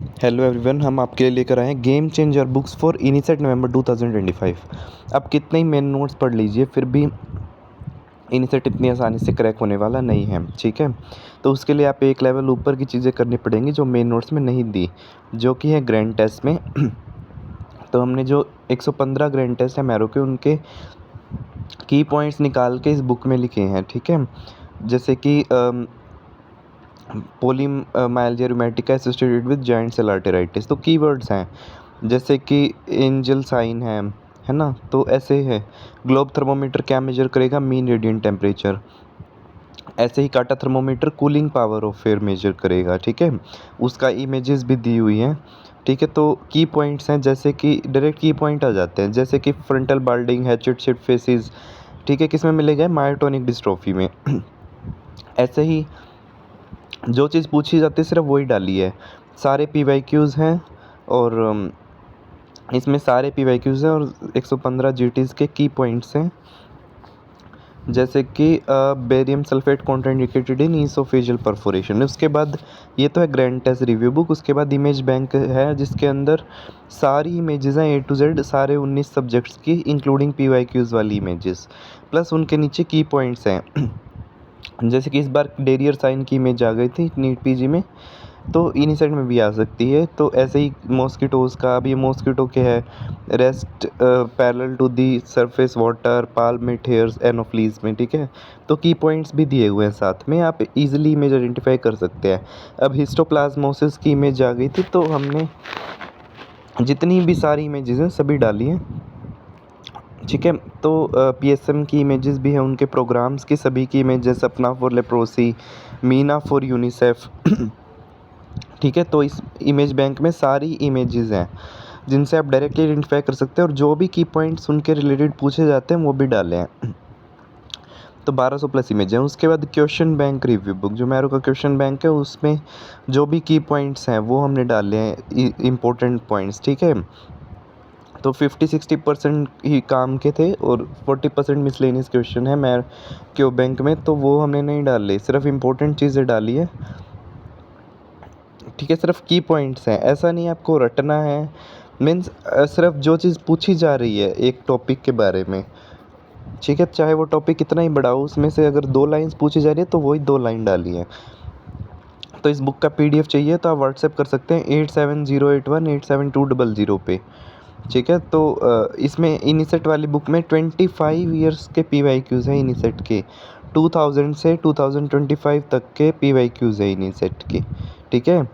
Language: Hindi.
हेलो एवरीवन, हम आपके लिए लेकर आए हैं गेम चेंजर बुक्स फॉर इनिसेट नवंबर 2025। अब कितने ही मेन नोट्स पढ़ लीजिए फिर भी इनिसेट इतनी आसानी से क्रैक होने वाला नहीं है। ठीक है, तो उसके लिए आप एक लेवल ऊपर की चीज़ें करनी पड़ेंगी जो मेन नोट्स में नहीं दी, जो कि है ग्रैंड टेस्ट में। तो हमने जो 115 ग्रैंड टेस्ट है मैरो के, उनके की पॉइंट्स निकाल के इस बुक में लिखे हैं। ठीक है, जैसे कि polymyalgia rheumatica associated with giant cell arteritis, तो कीवर्ड्स हैं जैसे कि एंजल साइन है ना। तो ऐसे है, ग्लोब थर्मोमीटर क्या मेजर करेगा, मीन रेडिएंट टेम्परेचर। ऐसे ही kata thermometer cooling power of air measure करेगा। ठीक है, उसका इमेजेस भी दी हुई हैं। ठीक है, तो की पॉइंट्स हैं जैसे कि डायरेक्ट की पॉइंट आ जाते हैं, जैसे कि फ्रंटल बाल्डिंग है, चिट फेसिस। ठीक है, किस में मिलेगा, मायोटोनिक डिस्ट्रोफी में। ऐसे ही जो चीज़ पूछी जाती है सिर्फ वही डाली है। सारे PYQs हैं और इसमें सारे PYQs हैं और 115 GTs के की पॉइंट्स हैं, जैसे कि barium sulphate contraindicated in oesophageal perforation. उसके बाद ये तो है ग्रैंड टेस्ट रिव्यू बुक। उसके बाद इमेज बैंक है जिसके अंदर सारी इमेजेस हैं A to Z, सारे 19 सब्जेक्ट्स की इंक्लूडिंग PYQs वाली इमेजेस, प्लस उनके नीचे की पॉइंट्स हैं। जैसे कि इस बार डेरियर साइन की इमेज आ गई थी नीट PG में, तो इनिसेट में भी आ सकती है। तो ऐसे ही मॉस्किटोज़ का, अब ये मॉस्किटो के है rest parallel to the surface water palmate hairs anopheles में। ठीक है, तो की पॉइंट्स भी दिए हुए हैं साथ में, आप इजीली इमेज आइडेंटिफाई कर सकते हैं। अब हिस्टोप्लाज्मोसिस की इमेज आ गई थी, तो हमने जितनी भी सारी इमेजेस हैं सभी डाली हैं। ठीक है, तो PSM की इमेजेस भी हैं, उनके प्रोग्राम्स की सभी की इमेजेस, सपना for leprosy, Meena for UNICEF. ठीक है, तो इस इमेज बैंक में सारी इमेजेस हैं जिनसे आप डायरेक्टली आइडेंटिफाई कर सकते हैं, और जो भी की पॉइंट्स उनके रिलेटेड पूछे जाते हैं वो भी डाले हैं। तो 1200 प्लस इमेज हैं। उसके बाद क्वेश्चन बैंक रिव्यू बुक, जो मैरो का क्वेश्चन बैंक है, उसमें जो भी की पॉइंट्स हैं वो हमने डाले हैं, इम्पोर्टेंट पॉइंट्स। ठीक है, तो 50-60% ही काम के थे और 40% मिसलेनियस क्वेश्चन है मैं क्यों बैंक में, तो वो हमने नहीं डाले, सिर्फ इम्पोर्टेंट चीज़ें डाली है। ठीक है, सिर्फ की पॉइंट्स हैं, ऐसा नहीं आपको रटना है। मीन्स सिर्फ जो चीज़ पूछी जा रही है एक टॉपिक के बारे में, ठीक है, चाहे वो टॉपिक कितना ही बड़ा हो, उसमें से अगर 2 लाइन्स पूछी जा रही है तो वही 2 लाइन डाली है। तो इस बुक का PDF चाहिए तो आप व्हाट्सएप कर सकते हैं 8708187200 पे। ठीक है, तो इसमें इनिसेट वाली बुक में 25 ईयर्स के PYQs हैं इनिसेट के, 2000 से 2025 तक के PYQs हैं इनिसेट के। ठीक है,